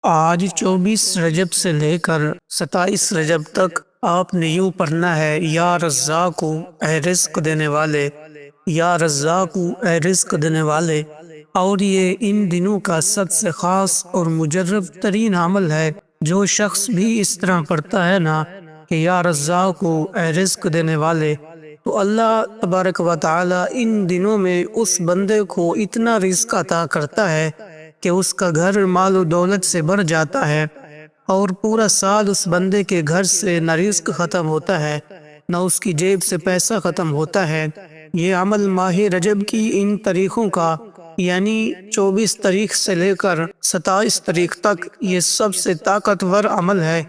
آج 24 رجب سے لے کر 27 رجب تک آپ نے یوں پڑھنا ہے، یا رزاق اے رزق دینے والے، یا رزاق اے رزق دینے والے۔ اور یہ ان دنوں کا سب سے خاص اور مجرب ترین عمل ہے۔ جو شخص بھی اس طرح پڑھتا ہے نا کہ یا رزاق اے رزق دینے والے، تو اللہ تبارک و تعالی ان دنوں میں اس بندے کو اتنا رزق عطا کرتا ہے کہ اس کا گھر مال و دولت سے بھر جاتا ہے، اور پورا سال اس بندے کے گھر سے نہ رزق ختم ہوتا ہے، نہ اس کی جیب سے پیسہ ختم ہوتا ہے۔ یہ عمل ماہ رجب کی ان تاریخوں کا، یعنی 24 تاریخ سے لے کر 27 تاریخ تک، یہ سب سے طاقتور عمل ہے۔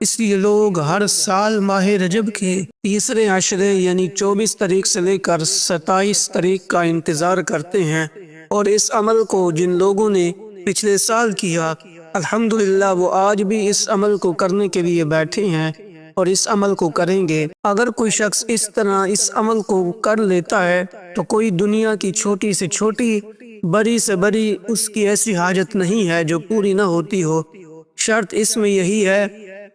اس لیے لوگ ہر سال ماہ رجب کے تیسرے عشرے یعنی 24 تاریخ سے لے کر 27 تاریخ کا انتظار کرتے ہیں، اور اس عمل کو جن لوگوں نے پچھلے سال کیا، الحمدللہ وہ آج بھی اس عمل کو کرنے کے لیے بیٹھے ہیں اور اس عمل کو کریں گے۔ اگر کوئی شخص اس طرح اس عمل کو کر لیتا ہے تو کوئی دنیا کی چھوٹی سے چھوٹی، بڑی سے بڑی اس کی ایسی حاجت نہیں ہے جو پوری نہ ہوتی ہو۔ شرط اس میں یہی ہے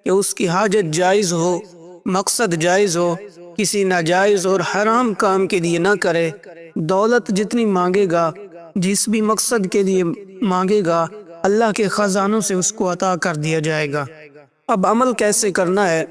کہ اس کی حاجت جائز ہو، مقصد جائز ہو، کسی ناجائز اور حرام کام کے لیے نہ کرے۔ دولت جتنی مانگے گا، جس بھی مقصد کے لیے مانگے گا، اللہ کے خزانوں سے اس کو عطا کر دیا جائے گا۔ اب عمل کیسے کرنا ہے؟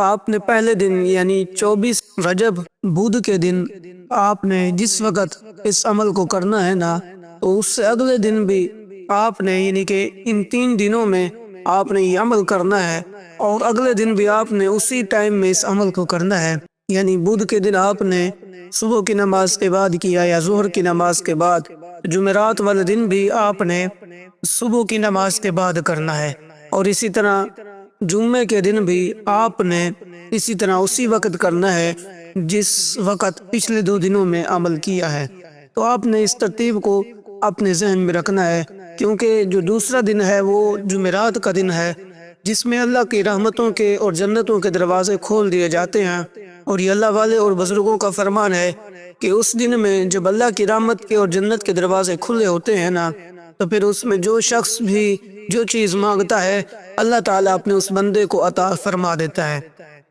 آپ نے پہلے دن یعنی 24 رجب بدھ کے دن آپ نے جس وقت اس عمل کو کرنا ہے نا، تو اس سے اگلے دن بھی آپ نے، یعنی کہ ان 3 دنوں میں آپ نے یہ عمل کرنا ہے، اور اگلے دن بھی آپ نے اسی ٹائم میں اس عمل کو کرنا ہے۔ یعنی بدھ کے دن آپ نے صبح کی نماز کے بعد کیا یا ظہر کی نماز کے بعد، جمعرات والے دن بھی آپ نے صبح کی نماز کے بعد کرنا ہے، اور اسی طرح جمعے کے دن بھی آپ نے اسی طرح اسی وقت کرنا ہے جس وقت پچھلے 2 دنوں میں عمل کیا ہے۔ تو آپ نے اس ترتیب کو اپنے ذہن میں رکھنا ہے، کیونکہ جو دوسرا دن ہے وہ جمعرات کا دن ہے، جس میں اللہ کی رحمتوں کے اور جنتوں کے دروازے کھول دیے جاتے ہیں، اور یہ اللہ والے اور بزرگوں کا فرمان ہے کہ اس دن میں جب اللہ کی رحمت کے اور جنت کے دروازے کھلے ہوتے ہیں نا، تو پھر اس میں جو شخص بھی جو چیز مانگتا ہے، اللہ تعالیٰ اپنے اس بندے کو عطا فرما دیتا ہے۔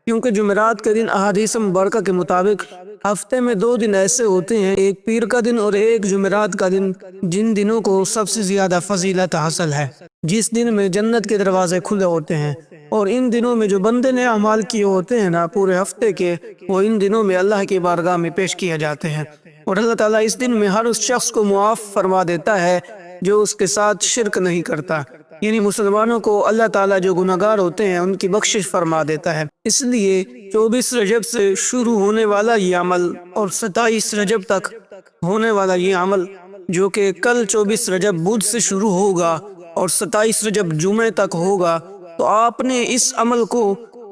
کیونکہ جمعرات کے دن احادیث مبارکہ کے مطابق ہفتے میں 2 دن ایسے ہوتے ہیں، ایک پیر کا دن اور ایک جمعرات کا دن، جن دنوں کو سب سے زیادہ فضیلت حاصل ہے، جس دن میں جنت کے دروازے کھلے ہوتے ہیں۔ اور ان دنوں میں جو بندے نے اعمال کیے ہوتے ہیں نا پورے ہفتے کے، وہ ان دنوں میں اللہ کی بارگاہ میں پیش کیے جاتے ہیں، اور اللہ تعالیٰ اس دن میں ہر اس شخص کو معاف فرما دیتا ہے جو اس کے ساتھ شرک نہیں کرتا۔ یعنی مسلمانوں کو اللہ تعالیٰ جو گناہگار ہوتے ہیں ان کی بخشش فرما دیتا ہے۔ اس لیے 24 رجب سے شروع ہونے والا یہ عمل اور 27 رجب تک ہونے والا یہ عمل، جو کہ کل 24 رجب بدھ سے شروع ہوگا اور 27 رجب جمعے تک ہوگا، تو آپ نے اس عمل کو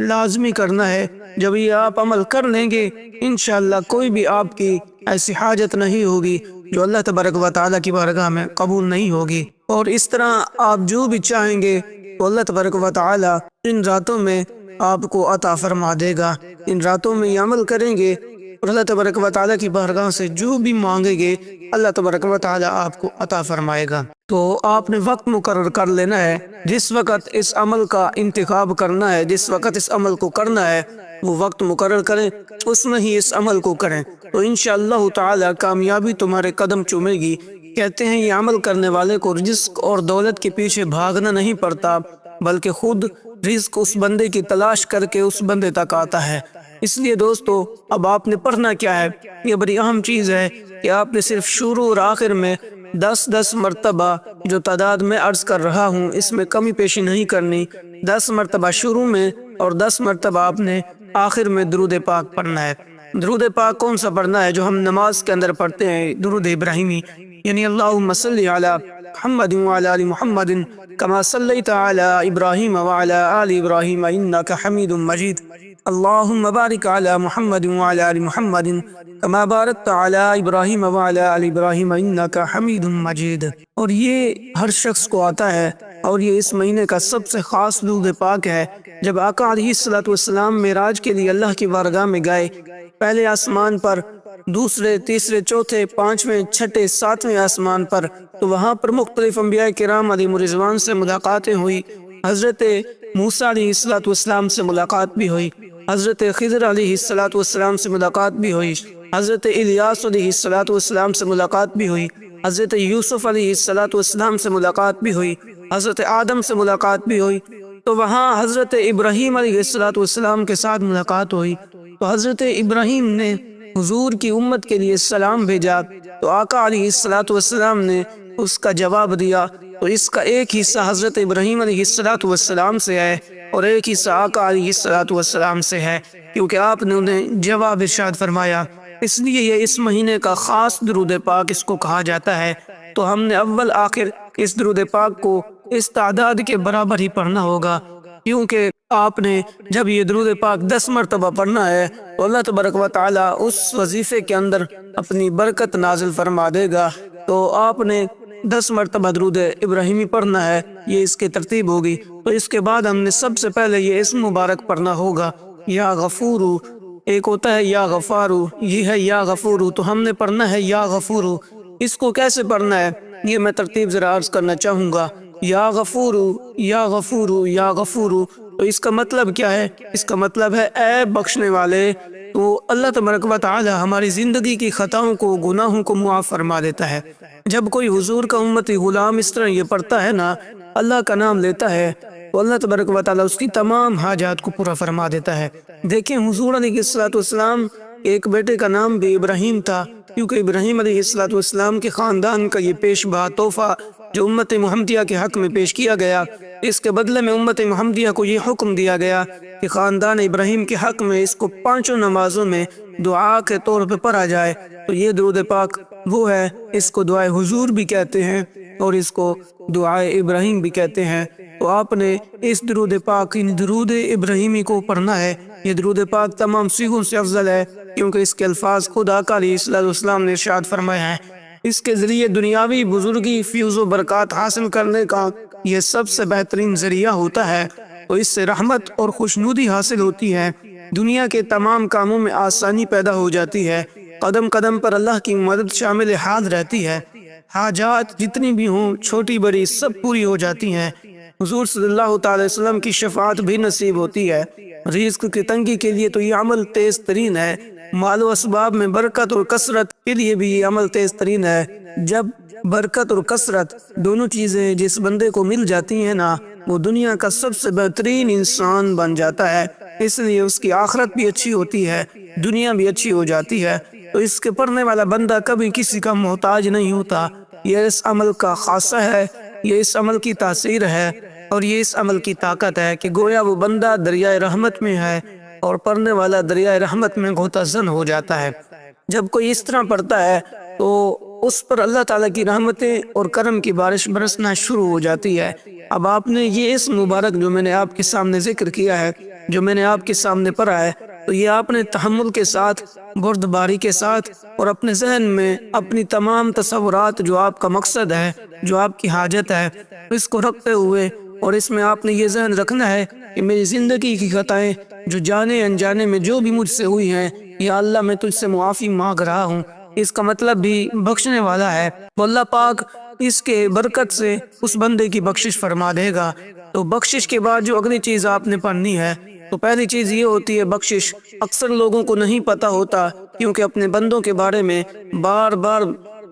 لازمی کرنا ہے۔ جب یہ آپ عمل کر لیں گے، انشاءاللہ کوئی بھی آپ کی ایسی حاجت نہیں ہوگی جو اللہ تبارک و تعالیٰ کی بارگاہ میں قبول نہیں ہوگی، اور اس طرح آپ جو بھی چاہیں گے تو اللہ تبارک و تعالیٰ ان راتوں میں آپ کو عطا فرما دے گا۔ ان راتوں میں یہ عمل کریں گے اور اللہ تبارک و تعالیٰ کی بارگاہ سے جو بھی مانگیں گے، اللہ تبارک و تعالیٰ آپ کو عطا فرمائے گا۔ تو آپ نے وقت مقرر کر لینا ہے، جس وقت اس عمل کا انتخاب کرنا ہے، جس وقت اس عمل کو کرنا ہے وہ وقت مقرر کریں، اس میں ہی اس عمل کو کریں، تو انشاءاللہ تعالی کامیابی تمہارے قدم چومے گی۔ کہتے ہیں یہ عمل کرنے والے کو رزق اور دولت کے پیچھے بھاگنا نہیں پڑتا، بلکہ خود رزق اس بندے کی تلاش کر کے اس بندے تک آتا ہے۔ اس لیے دوستو، اب آپ نے پڑھنا کیا ہے؟ یہ بڑی اہم چیز ہے کہ آپ نے صرف شروع اور آخر میں 10 مرتبہ، جو تعداد میں عرض کر رہا ہوں اس میں کمی پیشی نہیں کرنی، 10 مرتبہ شروع میں اور 10 مرتبہ آپ نے آخر میں درود پاک پڑھنا ہے۔ درود پاک کون سا پڑھنا ہے؟ جو ہم نماز کے اندر پڑھتے ہیں، درود ابراہیمی، یعنی اللہم صلی علی محمد وعلی آل محمد کما صلیت علی ابراہیم وعلی آل ابراہیم انک حمید مجید، اللہم بارک علی محمد وعلی آل محمد کما بارکت علی ابراہیم وعلی آل ابراہیم انک حمید مجید۔ اور یہ ہر شخص کو آتا ہے، اور یہ اس مہینے کا سب سے خاص درود پاک ہے۔ جب آقا علیہ الصلوۃ والسلام معراج کے لیے اللہ کی بارگاہ میں گئے، پہلے آسمان پر دوسرے تیسرے چوتھے پانچویں چھٹے ساتویں آسمان پر، تو وہاں پر مختلف انبیاء کرام علیہ رضوان سے ملاقاتیں ہوئی۔ حضرت موسیٰ علیہ السلام سے ملاقات بھی ہوئی، حضرت خضر علیہ السلام سے ملاقات بھی ہوئی، حضرت الیاس علیہ السلام سے ملاقات بھی ہوئی، حضرت یوسف علیہ السلام سے ملاقات بھی ہوئی، حضرت آدم سے ملاقات بھی ہوئی۔ تو وہاں حضرت ابراہیم علیہ السلام کے ساتھ ملاقات ہوئی، تو حضرت ابراہیم نے حضور کی امت کے لیے سلام بھیجا، تو آقا علیہ السلام نے اس کا جواب دیا۔ تو اس کا ایک حصہ حضرت ابراہیم علیہ السلام سے ہے اور ایک حصہ آقا علیہ السلام سے ہے، کیونکہ آپ نے انہیں جواب ارشاد فرمایا۔ اس لیے یہ اس مہینے کا خاص درود پاک اس کو کہا جاتا ہے۔ تو ہم نے اول آخر اس درود پاک کو اس تعداد کے برابر ہی پڑھنا ہوگا، کیونکہ آپ نے جب یہ درود پاک 10 مرتبہ پڑھنا ہے تو اللہ تبارک و تعالی اس وظیفے کے اندر اپنی برکت نازل فرما دے گا۔ تو آپ نے 10 مرتبہ درود ابراہیمی پڑھنا ہے، یہ اس کی ترتیب ہوگی۔ تو اس کے بعد ہم نے سب سے پہلے یہ اسم مبارک پڑھنا ہوگا، یا غفورو، ایک ہوتا ہے یا غفارو، یہ ہے یا غفورو، تو ہم نے پڑھنا ہے یا غفورو۔ اس کو کیسے پڑھنا ہے یہ میں ترتیب ذرا عرض کرنا چاہوں گا۔ یا غفورو، یا غفورو، یا غفورو، تو اس کا مطلب کیا ہے؟ اس کا مطلب ہے اے بخشنے والے۔ تو اللہ تبارک و تعالی ہماری زندگی کی خطاؤں کو، گناہوں کو معاف فرما دیتا ہے۔ جب کوئی حضور کا امتی غلام اس طرح یہ پڑھتا ہے نا، اللہ کا نام لیتا ہے، تو اللہ تبارک و تعالی اس کی تمام حاجات کو پورا فرما دیتا ہے۔ دیکھیں حضور علیہ السلام ایک بیٹے کا نام بھی ابراہیم تھا، کیونکہ ابراہیم علیہ السلام کے خاندان کا یہ پیش بہا تحفہ جو امت محمدیہ کے حق میں پیش کیا گیا، اس کے بدلے میں امت محمدیہ کو یہ حکم دیا گیا کہ خاندان ابراہیم کے حق میں اس کو 5 نمازوں میں دعا کے طور پہ پڑھا جائے۔ تو یہ درود پاک وہ ہے، اس کو دعائے حضور بھی کہتے ہیں اور اس کو دعائے ابراہیم بھی کہتے ہیں۔ تو آپ نے اس درود پاک یعنی درود ابراہیمی کو پڑھنا ہے۔ یہ درود پاک تمام صیغوں سے افضل ہے، کیونکہ اس کے الفاظ خود آقا علیہ السلام نے ارشاد فرمایا ہے۔ اس کے ذریعے دنیاوی بزرگی، فیض و برکات حاصل کرنے کا یہ سب سے بہترین ذریعہ ہوتا ہے۔ تو اس سے رحمت اور خوشنودی حاصل ہوتی ہے، دنیا کے تمام کاموں میں آسانی پیدا ہو جاتی ہے، قدم قدم پر اللہ کی مدد شامل حال رہتی ہے، حاجات جتنی بھی ہوں چھوٹی بڑی سب پوری ہو جاتی ہیں، حضور صلی اللہ تعالی وسلم کی شفاعت بھی نصیب ہوتی ہے۔ رزق کی تنگی کے لیے تو یہ عمل تیز ترین ہے، مال و اسباب میں برکت اور کثرت کے لیے بھی یہ عمل تیز ترین ہے۔ جب برکت اور کثرت دونوں چیزیں جس بندے کو مل جاتی ہیں نا، وہ دنیا کا سب سے بہترین انسان بن جاتا ہے، اس لیے اس کی آخرت بھی اچھی ہوتی ہے، دنیا بھی اچھی ہو جاتی ہے۔ تو اس کے پڑھنے والا بندہ کبھی کسی کا محتاج نہیں ہوتا۔ یہ اس عمل کا خاصہ ہے، یہ اس عمل کی تاثیر ہے، اور یہ اس عمل کی طاقت ہے کہ گویا وہ بندہ دریائے رحمت میں ہے اور پڑھنے والا دریائے رحمت میں غوطہ زن ہو جاتا ہے۔ جب کوئی اس طرح پڑھتا ہے تو اس پر اللہ تعالیٰ کی رحمتیں اور کرم کی بارش برسنا شروع ہو جاتی ہے۔ اب آپ نے یہ اسم مبارک جو میں نے آپ کے سامنے ذکر کیا ہے، جو میں نے آپ کے سامنے پڑھا ہے، تو یہ آپ نے تحمل کے ساتھ، بردباری کے ساتھ اور اپنے ذہن میں اپنی تمام تصورات جو آپ کا مقصد ہے، جو آپ کی حاجت ہے، اس کو رکھتے ہوئے، اور اس میں آپ نے یہ ذہن رکھنا ہے کہ میری زندگی کی خطائیں جو جانے انجانے میں جو بھی مجھ سے ہوئی ہیں، یا اللہ میں تجھ سے معافی مانگ رہا ہوں۔ اس کا مطلب بھی بخشنے والا ہے، تو اللہ پاک اس کے برکت سے اس بندے کی بخشش فرما دے گا۔ تو بخشش کے بعد جو اگلی چیز آپ نے پڑھنی ہے، تو پہلی چیز یہ ہوتی ہے بخشش۔ اکثر لوگوں کو نہیں پتہ ہوتا، کیونکہ اپنے بندوں کے بارے میں بار بار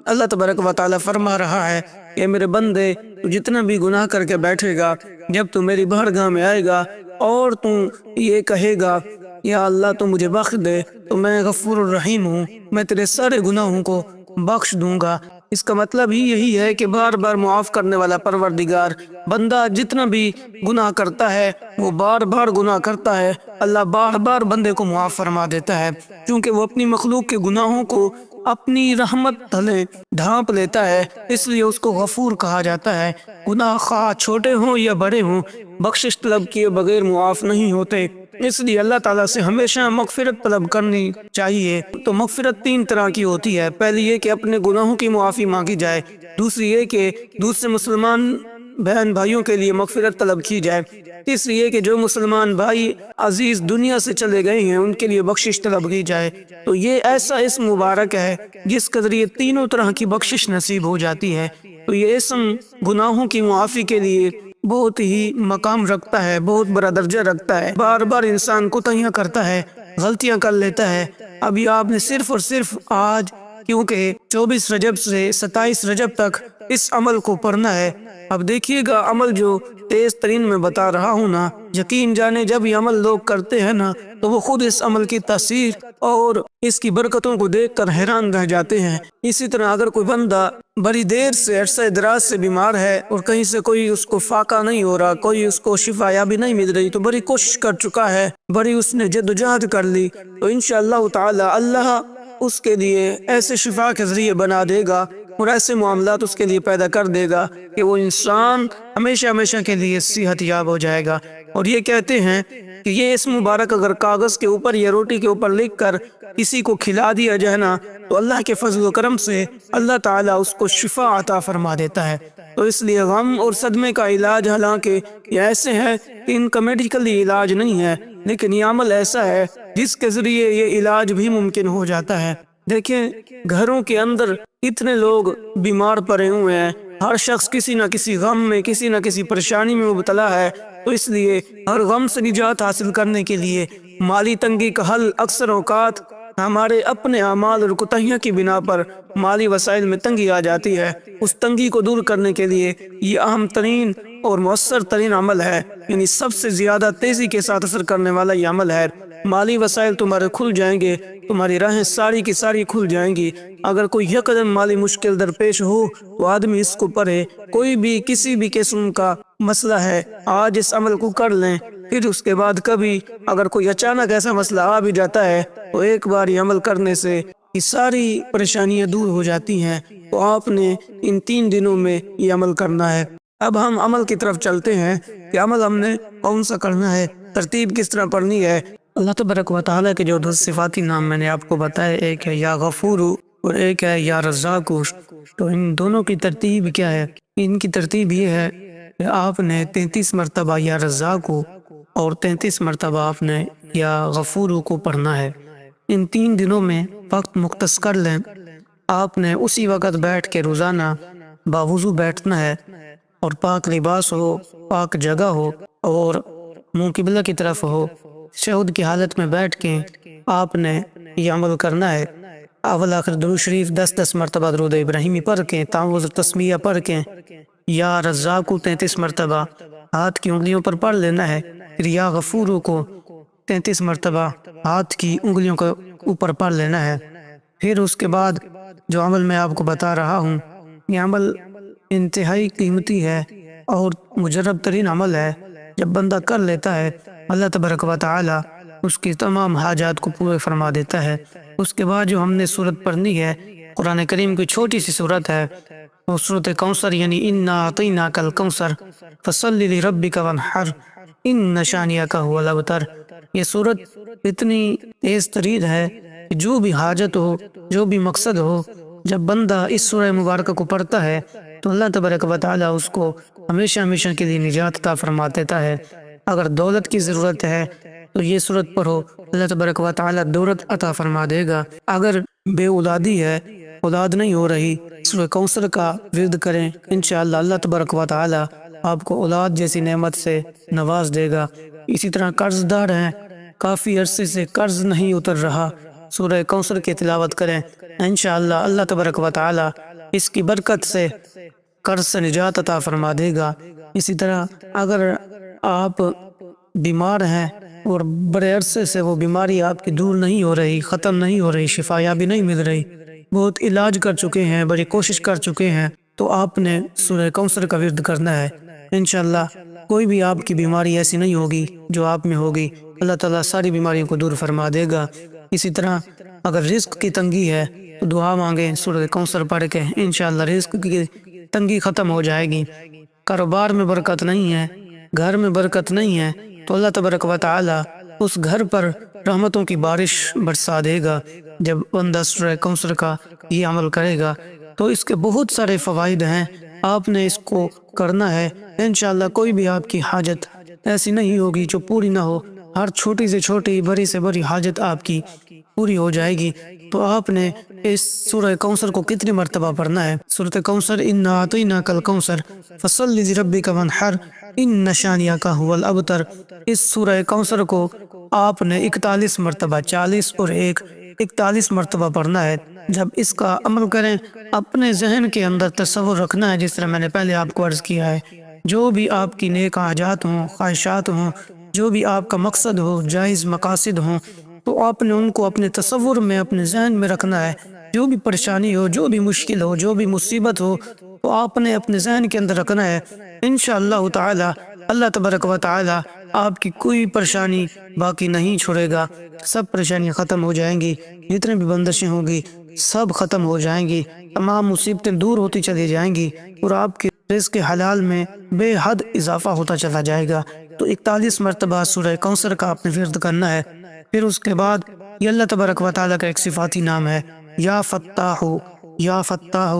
اللہ تبارک و تعالیٰ فرما رہا ہے کہ میرے بندے، تو جتنا بھی گناہ کر کے بیٹھے گا، جب تو میری بارگاہ میں آئے گا اور تو یہ کہے گا یا اللہ تو مجھے بخش دے، تو میں غفور الرحیم ہوں، میں تیرے سارے گناہوں کو بخش دوں گا۔ اس کا مطلب ہی یہی ہے کہ بار بار معاف کرنے والا پروردگار، بندہ جتنا بھی گناہ کرتا ہے وہ بار بار گناہ کرتا ہے، اللہ بار بار بندے کو معاف فرما دیتا ہے، کیونکہ وہ اپنی مخلوق کے گناہوں کو اپنی رحمت تلے ڈھانپ لیتا ہے، اس لیے اس کو غفور کہا جاتا ہے۔ گناہ خواہ چھوٹے ہوں یا بڑے ہوں، بخشش طلب کیے بغیر معاف نہیں ہوتے، اس لیے اللہ تعالیٰ سے ہمیشہ مغفرت طلب کرنی چاہیے۔ تو مغفرت 3 طرح کی ہوتی ہے۔ پہلی یہ کہ اپنے گناہوں کی معافی مانگی جائے، دوسری یہ کہ دوسرے مسلمان بہن بھائیوں کے لیے مغفرت طلب کی جائے، اس لیے کہ جو مسلمان بھائی عزیز دنیا سے چلے گئے ہیں ان کے لیے بخشش طلب کی جائے۔ تو یہ ایسا اسم مبارک ہے جس کے ذریعے تینوں طرح کی بخشش نصیب ہو جاتی ہے۔ تو یہ اسم گناہوں کی معافی کے لیے بہت ہی مقام رکھتا ہے، بہت بڑا درجہ رکھتا ہے۔ بار بار انسان کوتاہیاں کرتا ہے، غلطیاں کر لیتا ہے۔ ابھی آپ نے صرف اور صرف آج، کیونکہ 24 رجب سے 27 رجب تک اس عمل کو پڑھنا ہے۔ اب دیکھیے گا عمل جو تیز ترین میں بتا رہا ہوں نا، یقین جانے جب یہ عمل لوگ کرتے ہیں نا تو وہ خود اس عمل کی تاثیر اور اس کی برکتوں کو دیکھ کر حیران رہ جاتے ہیں۔ اسی طرح اگر کوئی بندہ بڑی دیر سے عرصہ دراز سے بیمار ہے اور کہیں سے کوئی اس کو فاقہ نہیں ہو رہا، کوئی اس کو شفا یابی نہیں مل رہی، تو بڑی کوشش کر چکا ہے، بڑی اس نے جدوجہد کر لی، تو انشاءاللہ تعالی اللہ اس کے لیے ایسے شفا کے ذریعے بنا دے گا اور ایسے معاملات اس کے لیے پیدا کر دے گا کہ وہ انسان ہمیشہ ہمیشہ کے لیے صحت یاب ہو جائے گا۔ اور یہ کہتے ہیں کہ یہ اسم مبارک اگر کاغذ کے اوپر یا روٹی کے اوپر لکھ کر کسی کو کھلا دیا جائے نا تو اللہ کے فضل و کرم سے اللہ تعالیٰ اس کو شفا عطا فرما دیتا ہے۔ تو اس لیے غم اور صدمے کا علاج حالانکہ یہ ایسے ہے کہ ان کا میڈیکلی علاج نہیں ہے، لیکن یہ عمل ایسا ہے جس کے ذریعے یہ علاج بھی ممکن ہو جاتا ہے۔ دیکھیں گھروں کے اندر اتنے لوگ بیمار پڑے ہوئے ہیں، ہر شخص کسی نہ کسی غم میں، کسی نہ کسی پریشانی میں مبتلا ہے، تو اس لیے ہر غم سے نجات حاصل کرنے کے لیے مالی تنگی کا حل اکثر اوقات ہمارے اپنے اعمال اور کوتاہیوں کی بنا پر مالی وسائل میں تنگی آ جاتی ہے۔ اس تنگی کو دور کرنے کے لیے یہ اہم ترین اور مؤثر ترین عمل ہے، یعنی سب سے زیادہ تیزی کے ساتھ اثر کرنے والا یہ عمل ہے۔ مالی وسائل تمہارے کھل جائیں گے، تمہاری راہیں ساری کی ساری کھل جائیں گی۔ اگر کوئی یکدم مالی مشکل درپیش ہو تو آدمی اس کو پڑھے، کوئی بھی کسی بھی قسم کا مسئلہ ہے آج اس عمل کو کر لیں، پھر اس کے بعد کبھی اگر کوئی اچانک ایسا مسئلہ آ بھی جاتا ہے تو ایک بار یہ عمل کرنے سے یہ ساری پریشانیاں دور ہو جاتی ہیں۔ تو آپ نے ان 3 دنوں میں یہ عمل کرنا ہے۔ اب ہم عمل کی طرف چلتے ہیں کہ عمل ہم نے کون سا کرنا ہے، ترتیب کس طرح پڑھنی ہے۔ اللہ تبارک و تعالیٰ کے جو 2 صفاتی نام میں نے آپ کو بتائے، ایک ہے یا غفور اور ایک ہے یا رزاق، تو ان دونوں کی ترتیب کیا ہے؟ ان کی ترتیب یہ ہے کہ آپ نے 33 مرتبہ یا رزاق اور 33 مرتبہ آپ نے یا غفور کو پڑھنا ہے۔ ان 3 دنوں میں وقت مختص کر لیں، آپ نے اسی وقت بیٹھ کے روزانہ باوضو بیٹھنا ہے اور پاک لباس ہو، پاک جگہ ہو اور منہ قبلہ کی طرف ہو، تشہد کی حالت میں بیٹھ کے آپ نے یہ عمل کرنا ہے۔ اول آخر درود شریف 10 مرتبہ درود ابراہیمی پڑھ کے، تعوذ تسمیہ پڑھ کے، یا رزاق کو 33 مرتبہ ہاتھ کی انگلیوں پر پڑھ لینا ہے، پھر یا غفور کو 33 مرتبہ ہاتھ کی انگلیوں کے اوپر پڑھ لینا ہے۔ پھر اس کے بعد جو عمل میں آپ کو بتا رہا ہوں، یہ عمل انتہائی قیمتی ہے اور مجرب ترین عمل ہے۔ جب بندہ کر لیتا ہے اللہ تبارک و تعالی اس کی تمام حاجات کو پورے فرما دیتا ہے۔ اس کے بعد جو ہم نے سورت پڑھنی ہے، قرآن کریم کی چھوٹی سی سورت ہے، وہ سورت کوثر، یعنی انا اعطیناک الکوثر فصلی لربک وانحر ان شانیک هو الابتر۔ یہ سورت اتنی تیز ترین ہے کہ جو بھی حاجت ہو، جو بھی مقصد ہو، جب بندہ اس سورہ مبارکہ کو پڑھتا ہے تو اللہ تبارک و تعالی اس کو ہمیشہ ہمیشہ کے لیے نجات عطا فرما دیتا ہے۔ اگر دولت کی ضرورت ہے تو یہ سورت پڑھو، اللہ تبارک و تعالی دولت عطا فرما دے گا۔ اگر بے اولادی ہے، اولاد نہیں ہو رہی، سورہ کوثر کا ورد کریں، انشاءاللہ اللہ تبارک و تعالی آپ کو اولاد جیسی نعمت سے نواز دے گا۔ اسی طرح قرض دار ہیں، کافی عرصے سے قرض نہیں اتر رہا، سورہ کوثر کی تلاوت کریں، انشاءاللہ اللہ تبارک و تعالی اس کی برکت سے قرض سے نجات عطا فرما دے گا۔ اسی طرح اگر آپ بیمار ہیں اور بڑے عرصے سے وہ بیماری آپ کی دور نہیں ہو رہی، ختم نہیں ہو رہی، شفا یابی نہیں مل رہی، بہت علاج کر چکے ہیں، بڑی کوشش کر چکے ہیں، تو آپ نے سورہ کوثر کا ورد کرنا ہے۔ انشاءاللہ کوئی بھی آپ کی بیماری ایسی نہیں ہوگی جو آپ میں ہوگی، اللہ تعالیٰ ساری بیماریوں کو دور فرما دے گا۔ اسی طرح اگر رزق کی تنگی ہے تو دعا مانگیں سورہ کوثر پڑھ کے، انشاءاللہ رزق کی تنگی ختم ہو جائے گی۔ کاروبار میں برکت نہیں ہے، گھر میں برکت نہیں ہے، تو اللہ تبارک و تعالی اس گھر پر رحمتوں کی بارش برسا دے گا۔ جب بندہ سورہ کوثر کا یہ عمل کرے گا تو اس کے بہت سارے فوائد ہیں، آپ نے اس کو کرنا ہے۔ انشاءاللہ کوئی بھی آپ کی حاجت ایسی نہیں ہوگی جو پوری نہ ہو، ہر چھوٹی سے چھوٹی بڑی سے بڑی حاجت آپ کی پوری ہو جائے گی۔ تو آپ نے اس سورہ کوثر کو کتنی مرتبہ پڑھنا ہے؟ سورۃ کوثر، انا اعطیناک الکوثر فصلی لربک وانحر ان شانئک ھو الابتر۔ اس سورہ کوثر کو آپ نے 41 مرتبہ، 40 اور 1 41 مرتبہ پڑھنا ہے۔ جب اس کا عمل کریں، اپنے ذہن کے اندر تصور رکھنا ہے، جس طرح میں نے پہلے آپ کو عرض کیا ہے، جو بھی آپ کی نیک حاجات ہوں، خواہشات ہوں، جو بھی آپ کا مقصد ہو، جائز مقاصد ہوں، تو آپ نے ان کو اپنے تصور میں، اپنے ذہن میں رکھنا ہے۔ جو بھی پریشانی ہو، جو بھی مشکل ہو، جو بھی مصیبت ہو، تو آپ نے اپنے ذہن کے اندر رکھنا ہے۔ انشاءاللہ تعالی اللہ تبارک و تعالی آپ کی کوئی پریشانی باقی نہیں چھوڑے گا، سب پریشانیاں ختم ہو جائیں گی، جتنے بھی بندشیں ہوں گی سب ختم ہو جائیں گی، تمام مصیبتیں دور ہوتی چلی جائیں گی، اور آپ کے رزق حلال میں بے حد اضافہ ہوتا چلا جائے گا۔ تو 41 مرتبہ سورہ کوثر کا آپ نے ورد کرنا ہے۔ پھر اس کے بعد یہ اللہ تبارک و تعالیٰ کا ایک صفاتی نام ہے، یا فتاح، یا فتاح۔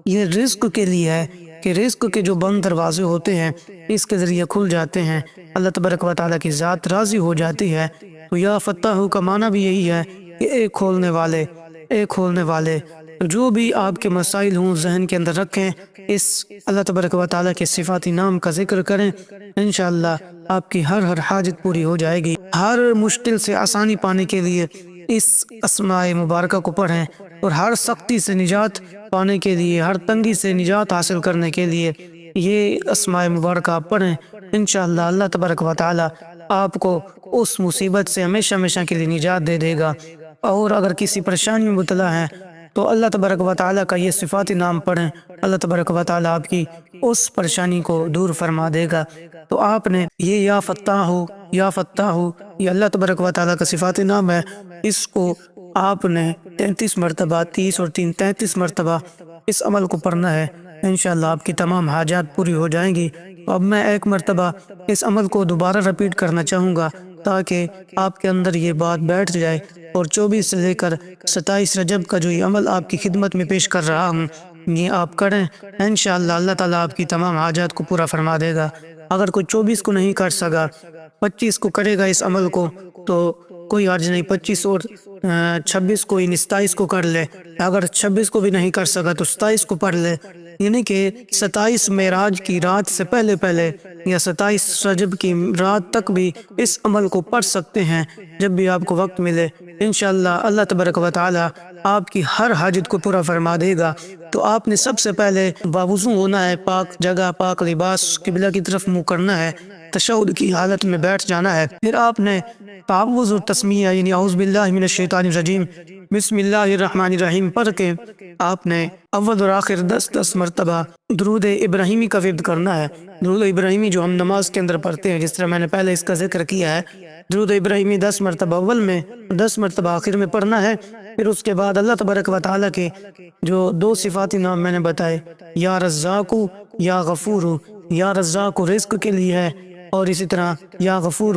یہ رزق کے لیے ہے کہ رزق کے جو بند دروازے ہوتے ہیں اس کے ذریعے کھل جاتے ہیں، اللہ تبارک و تعالیٰ کی ذات راضی ہو جاتی ہے۔ تو یا فتاح کا معنی بھی یہی ہے کہ اے کھولنے والے، اے کھولنے والے۔ جو بھی آپ کے مسائل ہوں ذہن کے اندر رکھیں، اس اللہ تبارک و تعالیٰ کے صفاتی نام کا ذکر کریں، انشاءاللہ آپ کی ہر حاجت پوری ہو جائے گی۔ ہر مشکل سے آسانی پانے کے لیے اس اسماء مبارکہ کو پڑھیں، اور ہر سختی سے نجات پانے کے لیے، ہر تنگی سے نجات حاصل کرنے کے لیے یہ اسماء مبارکہ آپ پڑھیں۔ انشاءاللہ اللہ تبارک و تعالیٰ آپ کو اس مصیبت سے ہمیشہ ہمیشہ کے لیے نجات دے دے گا۔ اور اگر کسی پریشانی میں مبتلا ہیں تو اللہ تبارک و تعالیٰ کا یہ صفاتی نام پڑھیں، اللہ تبارک و تعالیٰ آپ کی اس پریشانی کو دور فرما دے گا۔ تو آپ نے یہ یا فتاح، یا فتاح، یہ اللہ تبارک و تعالیٰ کا صفاتی نام ہے، اس کو آپ نے 33 مرتبہ، 30 اور 3 33 مرتبہ اس عمل کو پڑھنا ہے۔ انشاءاللہ آپ کی تمام حاجات پوری ہو جائیں گی۔ اب میں ایک مرتبہ اس عمل کو دوبارہ رپیٹ کرنا چاہوں گا تاکہ آپ کے اندر یہ بات بیٹھ جائے، اور 24 سے لے کر 27 رجب کا جو یہ عمل آپ کی خدمت میں پیش کر رہا ہوں، یہ آپ کریں، انشاءاللہ اللہ تعالیٰ آپ کی تمام حاجات کو پورا فرما دے گا۔ اگر کوئی 24 کو نہیں کر سکا، 25 کو کرے گا اس عمل کو تو کوئی حرج نہیں، 25 اور 26 کو، 27 کو کر لے۔ اگر 26 کو بھی نہیں کر سکا تو 27 کو پڑھ لے، یعنی کہ 27 معراج کی رات سے پہلے پہلے یا 27 رجب کی رات تک بھی اس عمل کو پڑھ سکتے ہیں، جب بھی آپ کو وقت ملے۔ انشاءاللہ اللہ تبارک و تعالیٰ آپ کی ہر حاجت کو پورا فرما دے گا۔ تو آپ نے سب سے پہلے باوضو ہونا ہے، پاک جگہ، پاک لباس، قبلہ کی طرف منہ کرنا ہے، تشہد کی حالت میں بیٹھ جانا ہے۔ پھر آپ نے تعوذ اور تسمیہ یعنی اعوذ باللہ من الشیطان الرجیم بسم اللہ الرحمن الرحیم پڑھ کے آپ نے اول اور آخر 10 مرتبہ درود ابراہیمی کا ورد کرنا ہے۔ درود ابراہیمی جو ہم نماز کے اندر پڑھتے ہیں، جس طرح میں نے پہلے اس کا ذکر کیا ہے، درود ابراہیمی 10 مرتبہ اول میں، 10 مرتبہ آخر میں پڑھنا ہے۔ پھر اس کے بعد اللہ تبارک و تعالیٰ کے جو 2 صفاتی نام میں نے بتائے، یا رزاق، یا غفور۔ یا رزاق رزق کے لیے ہے، اور اسی طرح یا غفور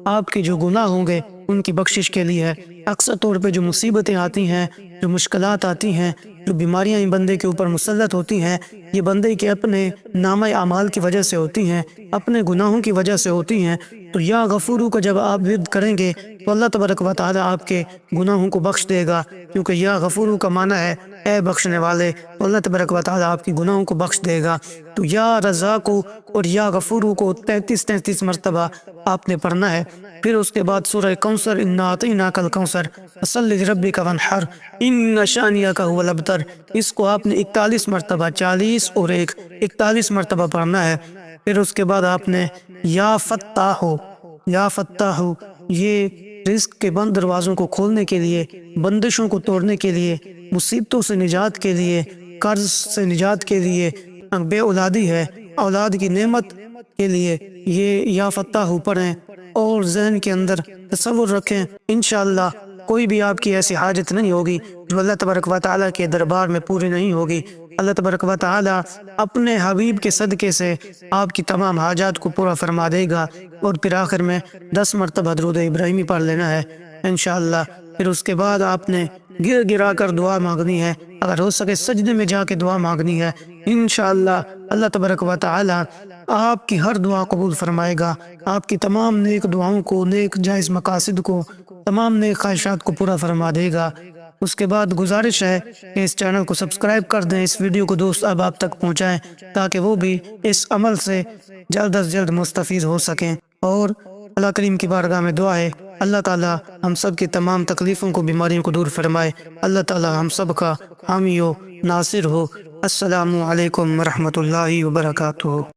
آپ کے جو گناہ ہوں گے ان کی بخشش کے لیے ہے۔ اکثر طور پہ جو مصیبتیں آتی ہیں، جو مشکلات آتی ہیں، جو بیماریاں بندے کے اوپر مسلط ہوتی ہیں، یہ بندے کے اپنے نامہ اعمال کی وجہ سے ہوتی ہیں، اپنے گناہوں کی وجہ سے ہوتی ہیں۔ تو یا غفورو کو جب آپ ورد کریں گے تو اللہ تبارک و تعالیٰ آپ کے گناہوں کو بخش دے گا، کیونکہ یا غفورو کا معنی ہے اے بخشنے والے، تو اللہ تبارک و تعالیٰ آپ کی گناہوں کو بخش دے گا۔ تو یا رزاق اور یا غفورو کو 33 مرتبہ آپ نے پڑھنا ہے۔ پھر اس کے بعد سورہ کوثر، انا اعطیناک الکوثر فصلی لربک وانحر ان شانئک ھو الابتر، اس کو آپ نے 41 مرتبہ، 40 اور 1 41 مرتبہ پڑھنا ہے۔ پھر اس کے بعد آپ نے یا فتاح، یا فتاح، یہ رزق کے بند دروازوں کو کھولنے کے لیے، بندشوں کو توڑنے کے لیے، مصیبتوں سے نجات کے لیے، قرض سے نجات کے لیے، بے اولادی ہے، اولاد کی نعمت کے لیے یہ یا فتاح پڑھیں، اور ذہن کے اندر تصور رکھیں۔ انشاءاللہ کوئی بھی آپ کی ایسی حاجت نہیں ہوگی جو اللہ تبارک و تعالیٰ کے دربار میں پوری نہیں ہوگی۔ اللہ تبارک و تعالیٰ اپنے حبیب کے صدقے سے آپ کی تمام حاجات کو پورا فرما دے گا۔ اور پھر آخر میں 10 مرتبہ درود ابراہیمی پڑھ لینا ہے انشاءاللہ۔ پھر اس کے بعد آپ نے گر گرا کر دعا مانگنی ہے، اگر ہو سکے سجدے میں جا کے دعا مانگنی ہے، انشاءاللہ اللہ تبارک و تعالی آپ کی ہر دعا قبول فرمائے گا، آپ کی تمام نیک دعاؤں کو، نیک جائز مقاصد کو، تمام نیک خواہشات کو پورا فرما دے گا۔ اس کے بعد گزارش ہے کہ اس چینل کو سبسکرائب کر دیں، اس ویڈیو کو دوست احباب تک پہنچائیں تاکہ وہ بھی اس عمل سے جلد از جلد مستفید ہو سکیں۔ اور اللہ کریم کی بارگاہ میں دعا ہے اللہ تعالی ہم سب کی تمام تکلیفوں کو، بیماریوں کو دور فرمائے۔ اللہ تعالی ہم سب کا حامی و ناصر ہو۔ السلام علیکم ورحمۃ اللہ وبرکاتہ۔